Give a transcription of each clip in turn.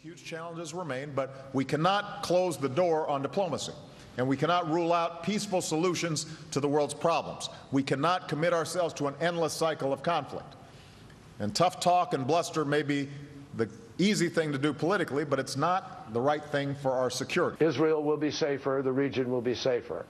Huge challenges remain, but we cannot close the door on diplomacy, and we cannot rule out peaceful solutions to the world's problems. We cannot commit ourselves to an endless cycle of conflict. And tough talk and bluster may be the easy thing to do politically, but it's not the right thing for our security. Israel will be safer, the region will be safer.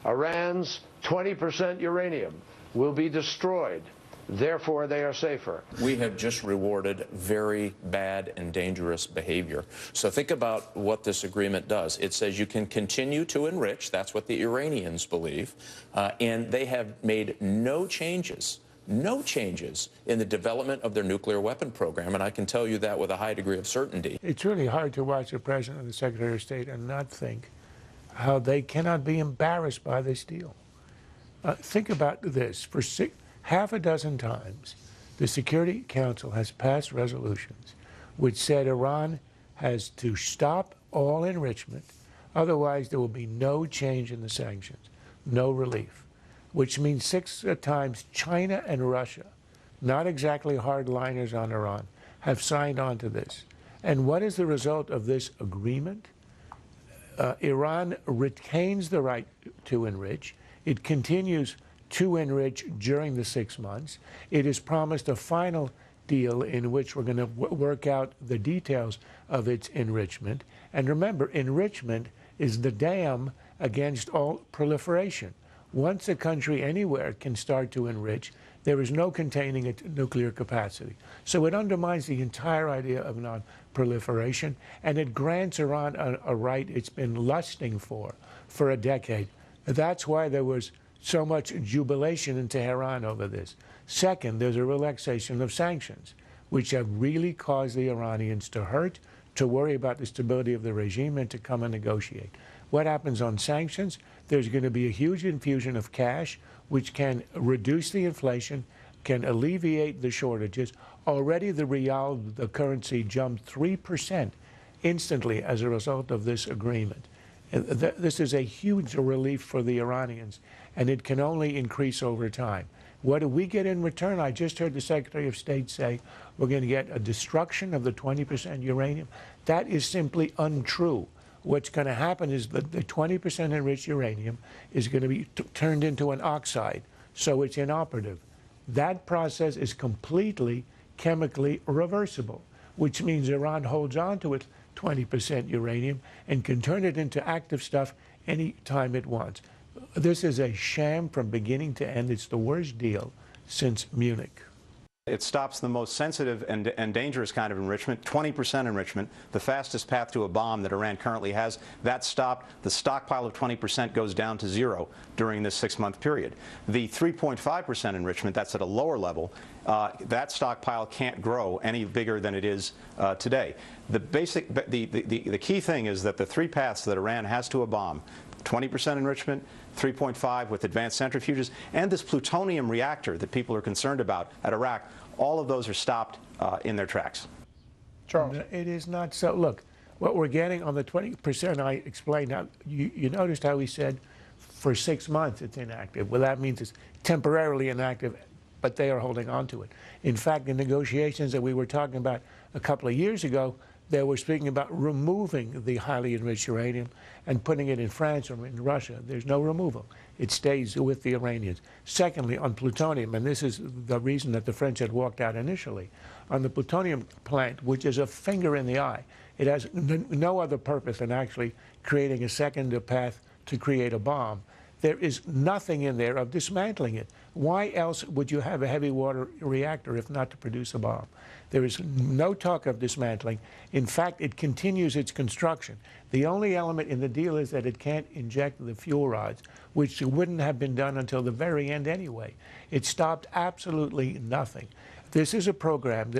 Iran's 20% uranium will be destroyed. Therefore, they are safer. We have just rewarded very bad and dangerous behavior. So think about what this agreement does. It says you can continue to enrich. That's what the Iranians believe. And they have made no changes in the development of their nuclear weapon program. And I can tell you that with a high degree of certainty. It's really hard to watch the President and the Secretary of State and not think how they cannot be embarrassed by this deal. Think about this. For half a dozen times, the Security Council has passed resolutions which said Iran has to stop all enrichment, otherwise there will be no change in the sanctions, no relief, which means 6 times China and Russia, not exactly hardliners on Iran, have signed on to this. And what is the result of this agreement? Iran retains the right to enrich. It continues to enrich during the 6 months. It is promised a final deal in which we're going to work out the details of its enrichment. And remember, enrichment is the dam against all proliferation. Once a country anywhere can start to enrich, there is no containing its nuclear capacity. So it undermines the entire idea of non-proliferation, and it grants Iran a right it's been lusting for a decade. That's why there was so much jubilation in Tehran over this. Second, there's a relaxation of sanctions, which have really caused the Iranians to hurt, to worry about the stability of the regime, and to come and negotiate. What happens on sanctions? There's going to be a huge infusion of cash, which can reduce the inflation, can alleviate the shortages. Already the rial, the currency, jumped 3% instantly as a result of this agreement. This is a huge relief for the Iranians, and it can only increase over time. What do we get in return? I just heard the Secretary of State say we're going to get a destruction of the 20% uranium. That is simply untrue. What's going to happen is that the 20% enriched uranium is going to be turned into an oxide, so it's inoperative. That process is completely chemically reversible, which means Iran holds on to its 20% uranium and can turn it into active stuff any time it wants. This is a sham from beginning to end. It's the worst deal since Munich. It stops the most sensitive and dangerous kind of enrichment, 20% enrichment, the fastest path to a bomb that Iran currently has. That's stopped. The stockpile of 20% goes down to 0 during this 6-month period. The 3.5% enrichment, that's at a lower level, that stockpile can't grow any bigger than it is today. The key thing is that the 3 paths that Iran has to a bomb, 20% enrichment, 3.5 with advanced centrifuges, and this plutonium reactor that people are concerned about at Iraq, all of those are stopped in their tracks. Charles. It is not so. Look, what we're getting on the 20%, I explained. Now, you noticed how he said for 6 months it's inactive. Well, that means it's temporarily inactive, but they are holding on to it. In fact, the negotiations that we were talking about a couple of years ago, they were speaking about removing the highly enriched uranium and putting it in France or in Russia. There's no removal. It stays with the Iranians. Secondly, on plutonium, and this is the reason that the French had walked out initially, on the plutonium plant, which is a finger in the eye, it has no other purpose than actually creating a second path to create a bomb. There is nothing in there of dismantling it. Why else would you have a heavy water reactor if not to produce a bomb? There is no talk of dismantling. In fact, it continues its construction. The only element in the deal is that it can't inject the fuel rods, which wouldn't have been done until the very end anyway. It stopped absolutely nothing. This is a program,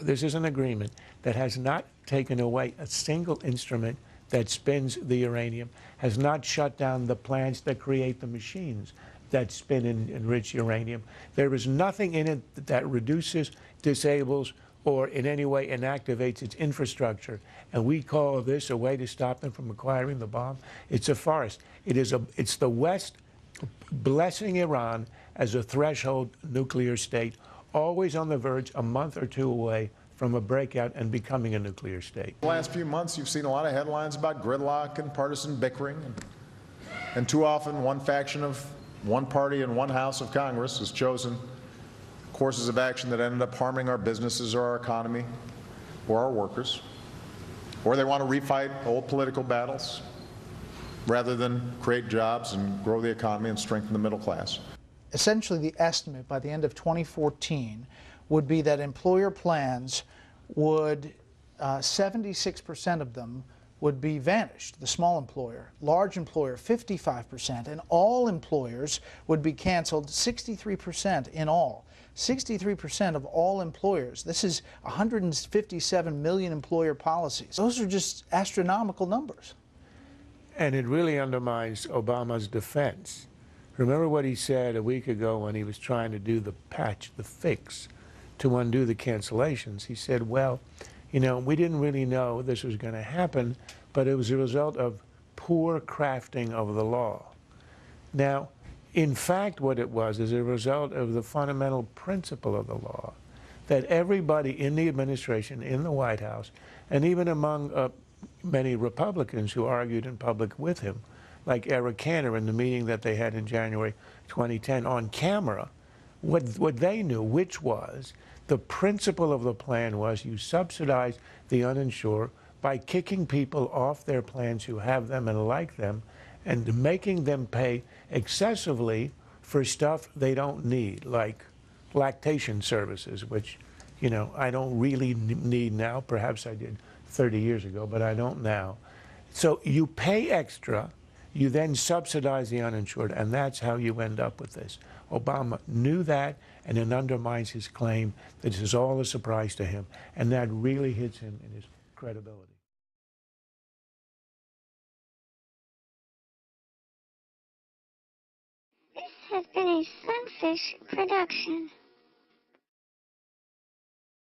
this is an agreement that has not taken away a single instrument that spins the uranium, has not shut down the plants that create the machines that spin and enrich uranium. There is nothing in it that reduces, disables, or in any way inactivates its infrastructure. And we call this a way to stop them from acquiring the bomb. It's a farce. It's the West blessing Iran as a threshold nuclear state, always on the verge, a month or two away from a breakout and becoming a nuclear state. The last few months, you've seen a lot of headlines about gridlock and partisan bickering, and too often one faction of one party in one house of Congress has chosen courses of action that ended up harming our businesses or our economy or our workers, or they want to refight old political battles rather than create jobs and grow the economy and strengthen the middle class. Essentially, the estimate by the end of 2014 would be that employer plans would, 76% of them would be vanished. The small employer, large employer, 55%, and all employers would be canceled, 63% in all. 63% of all employers. This is 157 million employer policies. Those are just astronomical numbers. And it really undermines Obama's defense. Remember what he said a week ago when he was trying to do the patch, the fix, to undo the cancellations. He said, well, you know, we didn't really know this was going to happen, but it was a result of poor crafting of the law. Now, in fact, what it was is a result of the fundamental principle of the law, that everybody in the administration, in the White House, and even among many Republicans who argued in public with him, like Eric Cantor in the meeting that they had in January 2010 on camera, what they knew, which was the principle of the plan was you subsidize the uninsured by kicking people off their plans who have them and like them, and making them pay excessively for stuff they don't need, like lactation services, which, you know, I don't really need now. Perhaps I did 30 years ago, but I don't now. So you pay extra, you then subsidize the uninsured, and that's how you end up with this. Obama knew that, and it undermines his claim that this is all a surprise to him, and that really hits him in his credibility. This has been a Sunfish production.